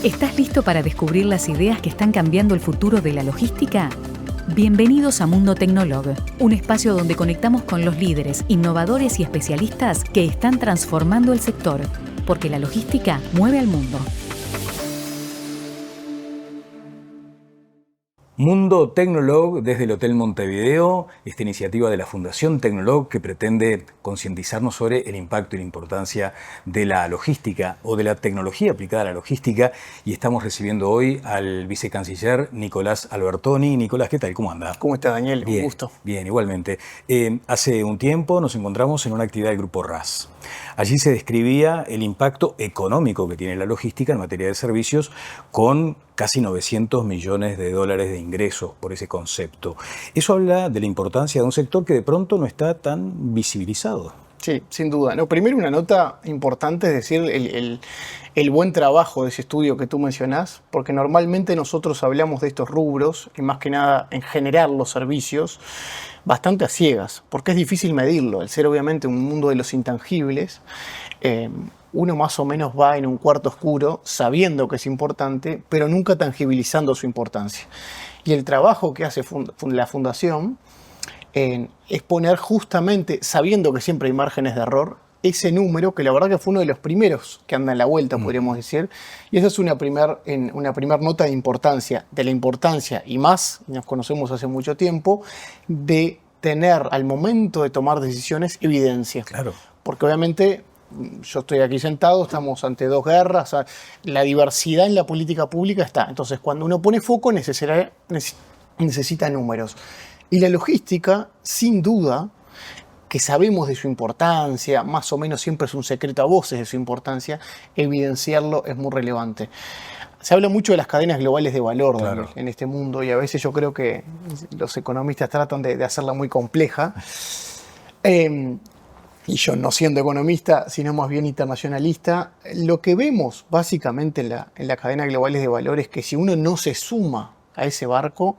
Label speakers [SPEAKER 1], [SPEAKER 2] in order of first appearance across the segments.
[SPEAKER 1] ¿Estás listo para descubrir las ideas que están cambiando el futuro de la logística? Bienvenidos a Mundo Tecnolog, un espacio donde conectamos con los líderes, innovadores y especialistas que están transformando el sector, porque la logística mueve al mundo.
[SPEAKER 2] Mundo Tecnolog desde el Hotel Montevideo, esta iniciativa de la Fundación Tecnolog que pretende concientizarnos sobre el impacto y la importancia de la logística o de la tecnología aplicada a la logística, y estamos recibiendo hoy al vicecanciller Nicolás Albertoni. Nicolás, ¿qué tal? ¿Cómo anda?
[SPEAKER 3] ¿Cómo está, Daniel?
[SPEAKER 2] Bien,
[SPEAKER 3] un gusto.
[SPEAKER 2] Bien, igualmente. Hace un tiempo nos encontramos en una actividad del Grupo RAS. Allí se describía el impacto económico que tiene la logística en materia de servicios, con casi 900 millones de dólares de ingresos por ese concepto. Eso habla de la importancia de un sector que de pronto no está tan visibilizado.
[SPEAKER 3] Sí, sin duda. No, primero, una nota importante es decir el buen trabajo de ese estudio que tú mencionás, porque normalmente nosotros hablamos de estos rubros, y más que nada en generar los servicios, bastante a ciegas, porque es difícil medirlo. El ser obviamente un mundo de los intangibles, uno más o menos va en un cuarto oscuro sabiendo que es importante, pero nunca tangibilizando su importancia. Y el trabajo que hace la Fundación es poner justamente, sabiendo que siempre hay márgenes de error, ese número que la verdad que fue uno de los primeros que anda en la vuelta, podríamos decir. Y esa es una primer nota de la importancia, y más, nos conocemos hace mucho tiempo, de tener al momento de tomar decisiones evidencia.
[SPEAKER 2] Claro. Porque
[SPEAKER 3] obviamente yo estoy aquí sentado, estamos ante dos guerras, o sea, la diversidad en la política pública está. Entonces, cuando uno pone foco, necesita números. Y la logística, sin duda, que sabemos de su importancia, más o menos siempre es un secreto a voces de su importancia, evidenciarlo es muy relevante. Se habla mucho de las cadenas globales de valor, claro, Daniel, en este mundo, y a veces yo creo que los economistas tratan de hacerla muy compleja. Y yo, no siendo economista, sino más bien internacionalista, lo que vemos básicamente en la cadena globales de valor es que si uno no se suma a ese barco,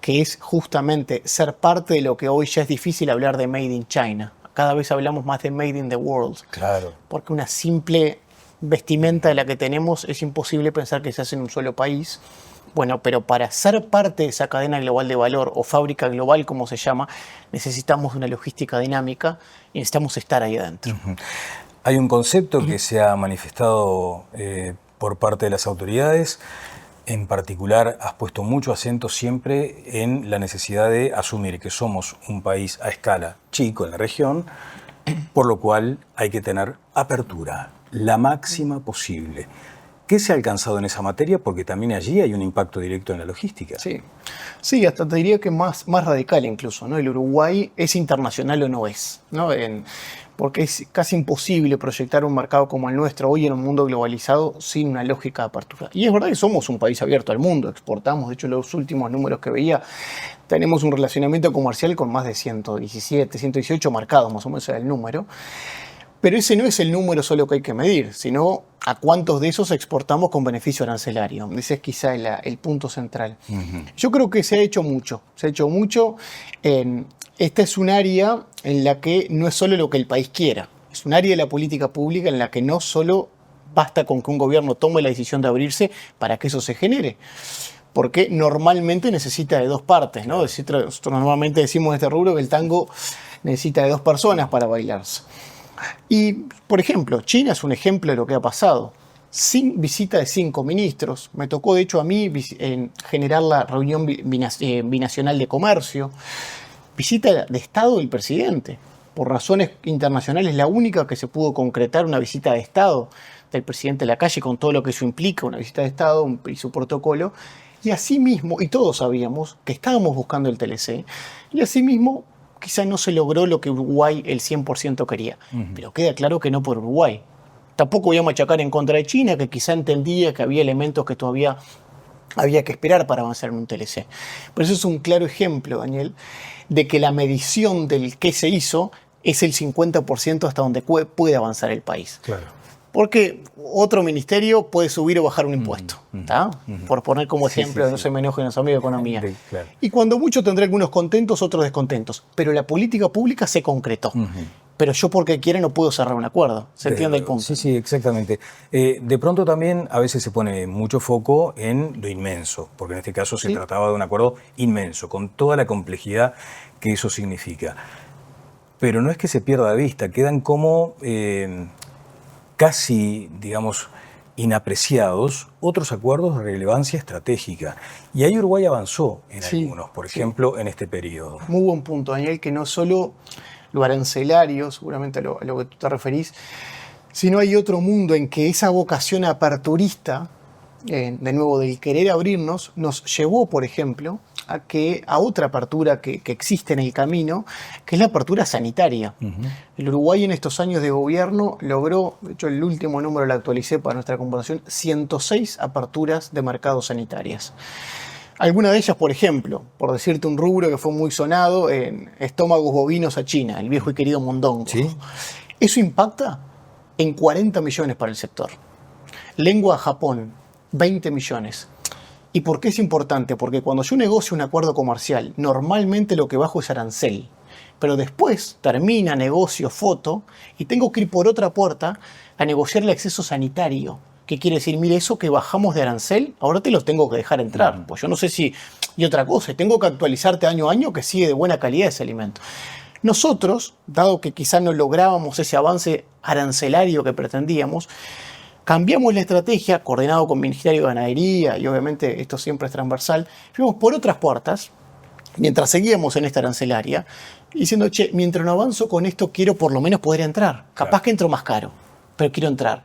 [SPEAKER 3] que es justamente ser parte de lo que hoy ya es difícil hablar de Made in China. Cada vez hablamos más de Made in the World.
[SPEAKER 2] Claro.
[SPEAKER 3] Porque una simple vestimenta de la que tenemos es imposible pensar que se hace en un solo país. Bueno, pero para ser parte de esa cadena global de valor, o fábrica global como se llama, necesitamos una logística dinámica y necesitamos estar ahí adentro.
[SPEAKER 2] Hay un concepto que se ha manifestado por parte de las autoridades. En particular, has puesto mucho acento siempre en la necesidad de asumir que somos un país a escala chico en la región, por lo cual hay que tener apertura, la máxima posible. ¿Qué se ha alcanzado en esa materia? Porque también allí hay un impacto directo en la logística.
[SPEAKER 3] Sí, hasta te diría que más radical incluso, ¿no? El Uruguay es internacional o no es, ¿no? Porque es casi imposible proyectar un mercado como el nuestro hoy en un mundo globalizado sin una lógica de apertura. Y es verdad que somos un país abierto al mundo, exportamos, de hecho los últimos números que veía, tenemos un relacionamiento comercial con más de 117, 118 mercados, más o menos era el número. Pero ese no es el número solo que hay que medir, sino a cuántos de esos exportamos con beneficio arancelario. Ese es quizá el punto central. Yo creo que se ha hecho mucho. Esta es un área en la que no es solo lo que el país quiera. Es un área de la política pública en la que no solo basta con que un gobierno tome la decisión de abrirse para que eso se genere. Porque normalmente necesita de dos partes, ¿no? Nosotros normalmente decimos en este rubro que el tango necesita de dos personas para bailarse. Y, por ejemplo, China es un ejemplo de lo que ha pasado. Sin visita de 5 ministros. Me tocó, de hecho, a mí generar la reunión binacional de comercio. Visita de Estado del presidente. Por razones internacionales, la única que se pudo concretar una visita de Estado del presidente de la calle, con todo lo que eso implica, una visita de Estado y su protocolo. Y asimismo, y todos sabíamos que estábamos buscando el TLC, y asimismo quizá no se logró lo que Uruguay el 100% quería. Pero queda claro que no por Uruguay. Tampoco voy a machacar en contra de China, que quizá entendía que había elementos que todavía había que esperar para avanzar en un TLC. Pero eso es un claro ejemplo, Daniel, de que la medición del qué se hizo es el 50% hasta donde puede avanzar el país.
[SPEAKER 2] Claro.
[SPEAKER 3] Porque otro ministerio puede subir o bajar un impuesto, por poner como ejemplo, no se me enojen los amigos de economía.
[SPEAKER 2] Claro.
[SPEAKER 3] Y cuando mucho tendrá algunos contentos, otros descontentos. Pero la política pública se concretó. pero yo porque quiera no puedo cerrar un acuerdo. ¿Se entiende el punto?
[SPEAKER 2] Sí, sí, exactamente. De pronto también a veces se pone mucho foco en lo inmenso, porque en este caso se trataba de un acuerdo inmenso, con toda la complejidad que eso significa. Pero no es que se pierda de vista, quedan como casi, digamos, inapreciados otros acuerdos de relevancia estratégica. Y ahí Uruguay avanzó en algunos, por ejemplo, en este periodo.
[SPEAKER 3] Muy buen punto, Daniel, que no solo lo arancelario, seguramente a lo que tú te referís, sino hay otro mundo en que esa vocación aperturista, de nuevo, del querer abrirnos, nos llevó, por ejemplo, a otra apertura que existe en el camino, que es la apertura sanitaria. El Uruguay en estos años de gobierno logró, de hecho el último número lo actualicé para nuestra comparación, 106 aperturas de mercados sanitarias. Algunas de ellas, por ejemplo, por decirte un rubro que fue muy sonado, en estómagos bovinos a China, el viejo y querido mondongo.
[SPEAKER 2] ¿Sí?
[SPEAKER 3] Eso impacta en 40 millones para el sector. Lengua a Japón, 20 millones. ¿Y por qué es importante? Porque cuando yo negocio un acuerdo comercial, normalmente lo que bajo es arancel. Pero después termina, negocio, foto, y tengo que ir por otra puerta a negociar el acceso sanitario. ¿Qué quiere decir? Mire, eso que bajamos de arancel, ahora te lo tengo que dejar entrar. Pues yo no sé si... Y otra cosa, tengo que actualizarte año a año que sigue de buena calidad ese alimento. Nosotros, dado que quizás no lográbamos ese avance arancelario que pretendíamos, cambiamos la estrategia, coordinado con el Ministerio de Ganadería, y obviamente esto siempre es transversal, fuimos por otras puertas, mientras seguíamos en esta arancelaria, diciendo, che, mientras no avanzo con esto, quiero por lo menos poder entrar. Capaz que entro más caro, pero quiero entrar.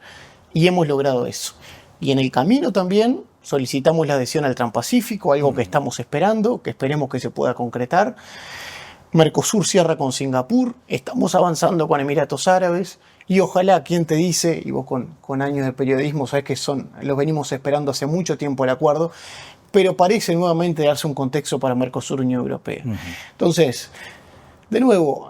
[SPEAKER 3] Y hemos logrado eso. Y en el camino también solicitamos la adhesión al Transpacífico, algo que estamos esperando, que esperemos que se pueda concretar. Mercosur cierra con Singapur, estamos avanzando con Emiratos Árabes, y ojalá, quien te dice, y vos con años de periodismo sabés que lo venimos esperando hace mucho tiempo el acuerdo, pero parece nuevamente darse un contexto para Mercosur y Unión Europea. Entonces, de nuevo,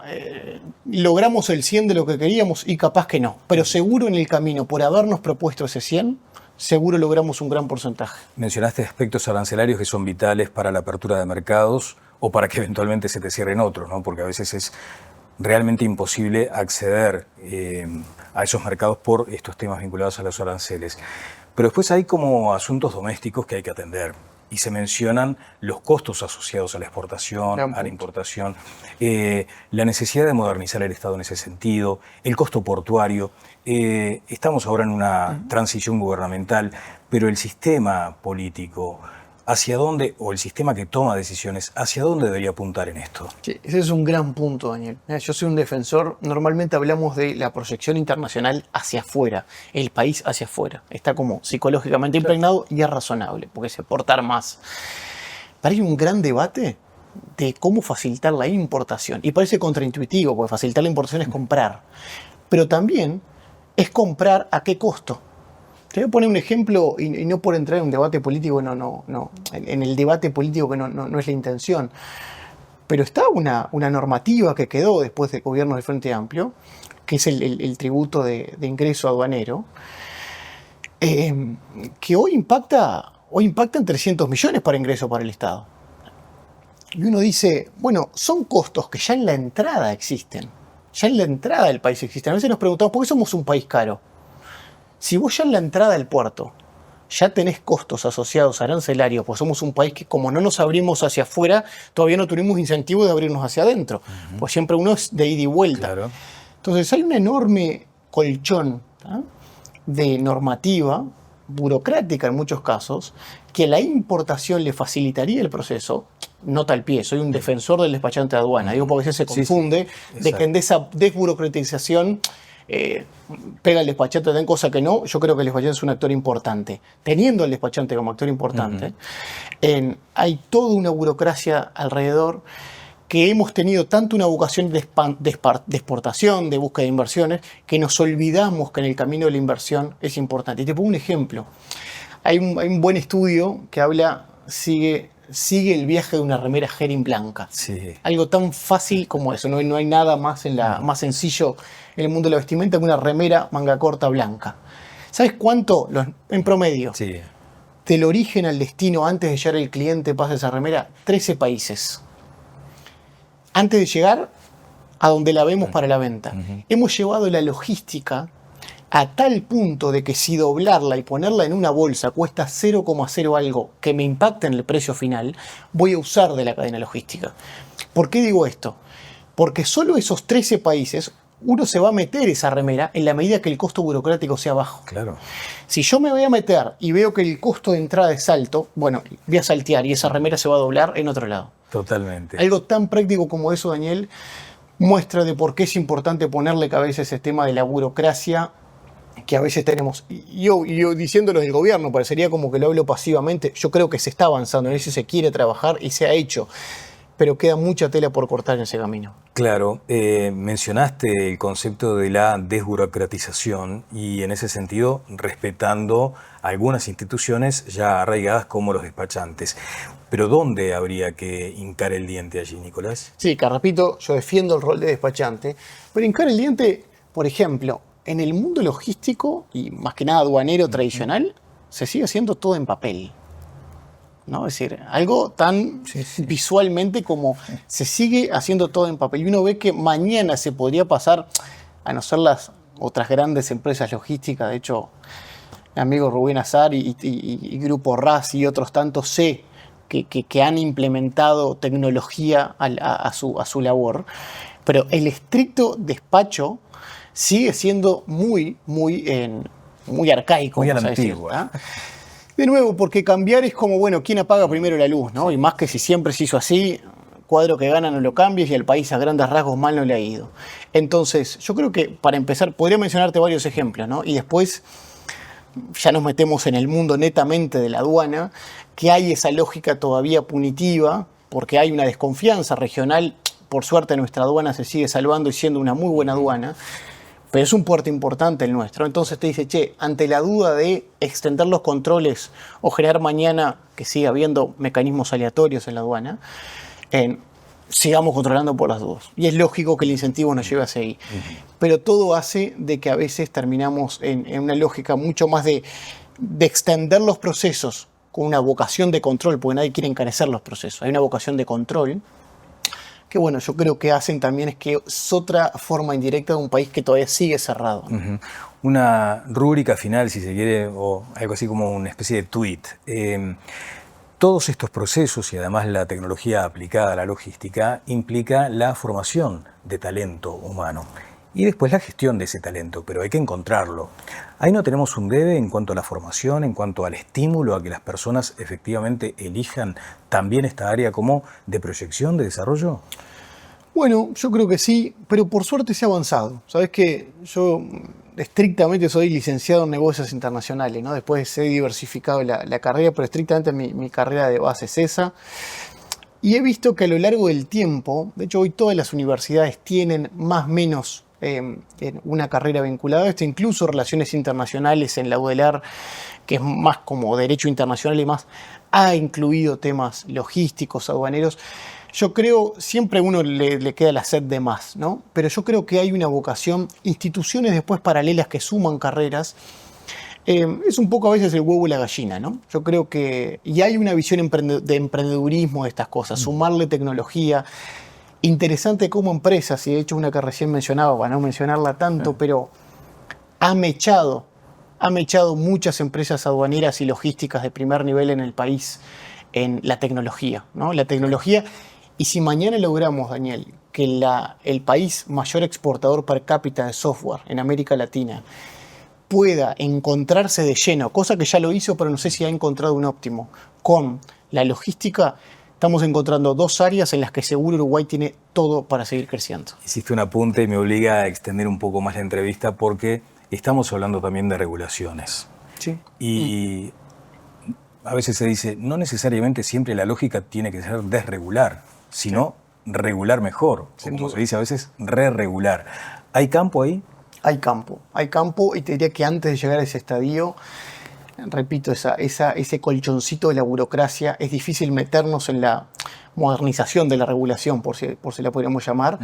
[SPEAKER 3] logramos el 100 de lo que queríamos y capaz que no, pero seguro en el camino, por habernos propuesto ese 100, seguro logramos un gran porcentaje.
[SPEAKER 2] Mencionaste aspectos arancelarios que son vitales para la apertura de mercados o para que eventualmente se te cierren otros, ¿no? Porque a veces es realmente imposible acceder a esos mercados por estos temas vinculados a los aranceles. Pero después hay como asuntos domésticos que hay que atender. Y se mencionan los costos asociados a la exportación, a la importación, la necesidad de modernizar el Estado en ese sentido, el costo portuario. Estamos ahora en una transición gubernamental, pero el sistema político, ¿hacia dónde, o el sistema que toma decisiones, hacia dónde debería apuntar en esto?
[SPEAKER 3] Sí, ese es un gran punto, Daniel. Yo soy un defensor, normalmente hablamos de la proyección internacional hacia afuera, el país hacia afuera. Está como psicológicamente impregnado y es razonable, porque es aportar más. Pero hay un gran debate de cómo facilitar la importación. Y parece contraintuitivo, porque facilitar la importación es comprar. Pero también es comprar a qué costo. Te voy a poner un ejemplo, y no por entrar en un debate político, en el debate político que no es la intención, pero está una normativa que quedó después del gobierno del Frente Amplio, que es el tributo de ingreso aduanero, que hoy impacta en 300 millones para ingreso para el Estado. Y uno dice, bueno, son costos que ya en la entrada existen, ya en la entrada del país existen. A veces nos preguntamos, ¿por qué somos un país caro? Si vos ya en la entrada del puerto ya tenés costos asociados a arancelarios, pues somos un país que como no nos abrimos hacia afuera, todavía no tuvimos incentivo de abrirnos hacia adentro. Pues siempre uno es de ida y vuelta.
[SPEAKER 2] Claro.
[SPEAKER 3] Entonces hay un enorme colchón de normativa, burocrática en muchos casos, que a la importación le facilitaría el proceso. Nota al pie, soy un defensor del despachante de aduana. Digo porque se confunde de que en esa desburocratización pega el despachante en cosa que no. Yo creo que el despachante es un actor importante. Teniendo el despachante como actor importante, hay toda una burocracia alrededor que hemos tenido tanto una vocación de exportación, de búsqueda de inversiones, que nos olvidamos que en el camino de la inversión es importante. Y te pongo un ejemplo. Hay un buen estudio que habla, sigue el viaje de una remera Hering blanca.
[SPEAKER 2] Sí.
[SPEAKER 3] Algo tan fácil como eso. No hay nada más más sencillo en el mundo de la vestimenta que una remera manga corta blanca. ¿Sabes cuánto, en promedio, del origen al destino antes de llegar el cliente pasa esa remera? 13 países. Antes de llegar a donde la vemos para la venta. Hemos llevado la logística a tal punto de que si doblarla y ponerla en una bolsa cuesta 0,0 algo que me impacte en el precio final, voy a usar de la cadena logística. ¿Por qué digo esto? Porque solo esos 13 países uno se va a meter esa remera en la medida que el costo burocrático sea bajo.
[SPEAKER 2] Claro.
[SPEAKER 3] Si yo me voy a meter y veo que el costo de entrada es alto, bueno, voy a saltear y esa remera se va a doblar en otro lado.
[SPEAKER 2] Totalmente.
[SPEAKER 3] Algo tan práctico como eso, Daniel, muestra de por qué es importante ponerle cabeza a ese tema de la burocracia que a veces tenemos. Y yo diciéndolo del gobierno, parecería como que lo hablo pasivamente. Yo creo que se está avanzando en eso, se quiere trabajar y se ha hecho. Pero queda mucha tela por cortar en ese camino.
[SPEAKER 2] Claro, mencionaste el concepto de la desburocratización y en ese sentido respetando algunas instituciones ya arraigadas como los despachantes. Pero ¿dónde habría que hincar el diente allí, Nicolás?
[SPEAKER 3] Sí, que repito, yo defiendo el rol de despachante, pero hincar el diente, por ejemplo, en el mundo logístico y más que nada aduanero tradicional, se sigue haciendo todo en papel. ¿No? Es decir, algo tan visualmente como se sigue haciendo todo en papel. Y uno ve que mañana se podría pasar, a no ser las otras grandes empresas logísticas, de hecho, mi amigo Rubén Azar y Grupo RAS y otros tantos sé que han implementado tecnología a su labor, pero el estricto despacho sigue siendo muy arcaico.
[SPEAKER 2] Muy a la antigua.
[SPEAKER 3] De nuevo, porque cambiar es como, bueno, ¿quién apaga primero la luz? ¿No? Y más que si siempre se hizo así, cuadro que gana no lo cambies y al país a grandes rasgos mal no le ha ido. Entonces, yo creo que para empezar, podría mencionarte varios ejemplos, ¿no? Y después ya nos metemos en el mundo netamente de la aduana, que hay esa lógica todavía punitiva, porque hay una desconfianza regional. Por suerte nuestra aduana se sigue salvando y siendo una muy buena aduana. Pero es un puerto importante el nuestro. Entonces te dice, che, ante la duda de extender los controles o generar mañana que siga habiendo mecanismos aleatorios en la aduana, sigamos controlando por las dudas. Y es lógico que el incentivo nos lleve hacia ahí. Pero todo hace de que a veces terminamos en una lógica mucho más de extender los procesos con una vocación de control, porque nadie quiere encarecer los procesos. Hay una vocación de control que bueno, yo creo que hacen también es que es otra forma indirecta de un país que todavía sigue cerrado, ¿no?
[SPEAKER 2] Una rúbrica final, si se quiere, o algo así como una especie de tweet. Todos estos procesos y además la tecnología aplicada a la logística implica la formación de talento humano y después la gestión de ese talento, pero hay que encontrarlo. Ahí no tenemos un debe en cuanto a la formación, en cuanto al estímulo a que las personas efectivamente elijan también esta área como de proyección, de desarrollo.
[SPEAKER 3] Bueno, yo creo que sí, pero por suerte se ha avanzado. Sabes que yo estrictamente soy licenciado en negocios internacionales, ¿no? Después he diversificado la carrera, pero estrictamente mi carrera de base es esa. Y he visto que a lo largo del tiempo, de hecho hoy todas las universidades tienen más o menos una carrera vinculada a esto, incluso relaciones internacionales en la UDELAR, que es más como derecho internacional y más, ha incluido temas logísticos, aduaneros. Yo creo, siempre a uno le queda la sed de más, ¿no? Pero yo creo que hay una vocación, instituciones después paralelas que suman carreras. Es un poco a veces el huevo y la gallina, ¿no? Yo creo que, y hay una visión de emprendedurismo de estas cosas, sumarle tecnología. Interesante como empresas, y de hecho una que recién mencionaba, para no mencionarla tanto, pero ha mechado muchas empresas aduaneras y logísticas de primer nivel en el país en la tecnología, ¿no? La tecnología, y si mañana logramos, Daniel, que el país mayor exportador per cápita de software en América Latina pueda encontrarse de lleno, cosa que ya lo hizo, pero no sé si ha encontrado un óptimo, con la logística, estamos encontrando dos áreas en las que seguro Uruguay tiene todo para seguir creciendo.
[SPEAKER 2] Hiciste un apunte y me obliga a extender un poco más la entrevista porque estamos hablando también de regulaciones.
[SPEAKER 3] Sí.
[SPEAKER 2] Y a veces se dice, no necesariamente siempre la lógica tiene que ser desregular, sino regular mejor. O como se dice a veces, re-regular. ¿Hay campo ahí?
[SPEAKER 3] Hay campo, y te diría que antes de llegar a ese estadio, repito, ese colchoncito de la burocracia, es difícil meternos en la modernización de la regulación, por si la podríamos llamar,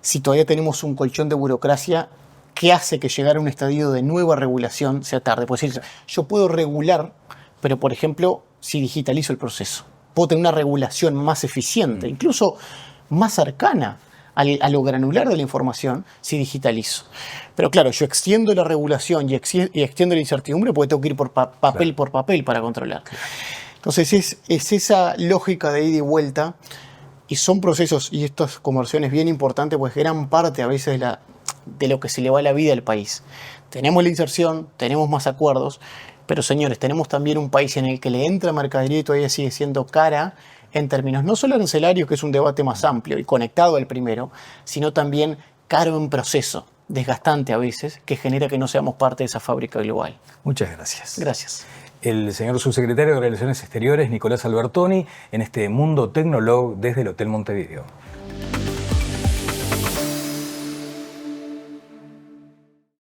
[SPEAKER 3] si todavía tenemos un colchón de burocracia que hace que llegar a un estadio de nueva regulación sea tarde. Por decir, yo puedo regular, pero por ejemplo, si digitalizo el proceso, puedo tener una regulación más eficiente, incluso más cercana a lo granular de la información si digitalizo. Pero claro, yo extiendo la regulación y extiendo la incertidumbre porque tengo que ir por papel por papel para controlar. Entonces es esa lógica de ida y vuelta, y son procesos y estas conversiones bien importantes, pues gran parte a veces de lo que se le va a la vida al país. Tenemos la inserción, tenemos más acuerdos, pero señores, tenemos también un país en el que le entra mercadería y todavía sigue siendo cara en términos no solo arancelarios, que es un debate más amplio y conectado al primero, sino también caro en proceso, desgastante a veces, que genera que no seamos parte de esa fábrica global.
[SPEAKER 2] Muchas gracias.
[SPEAKER 3] Gracias.
[SPEAKER 2] El señor subsecretario de Relaciones Exteriores, Nicolás Albertoni, en este Mundo Tecnolog desde el Hotel Montevideo.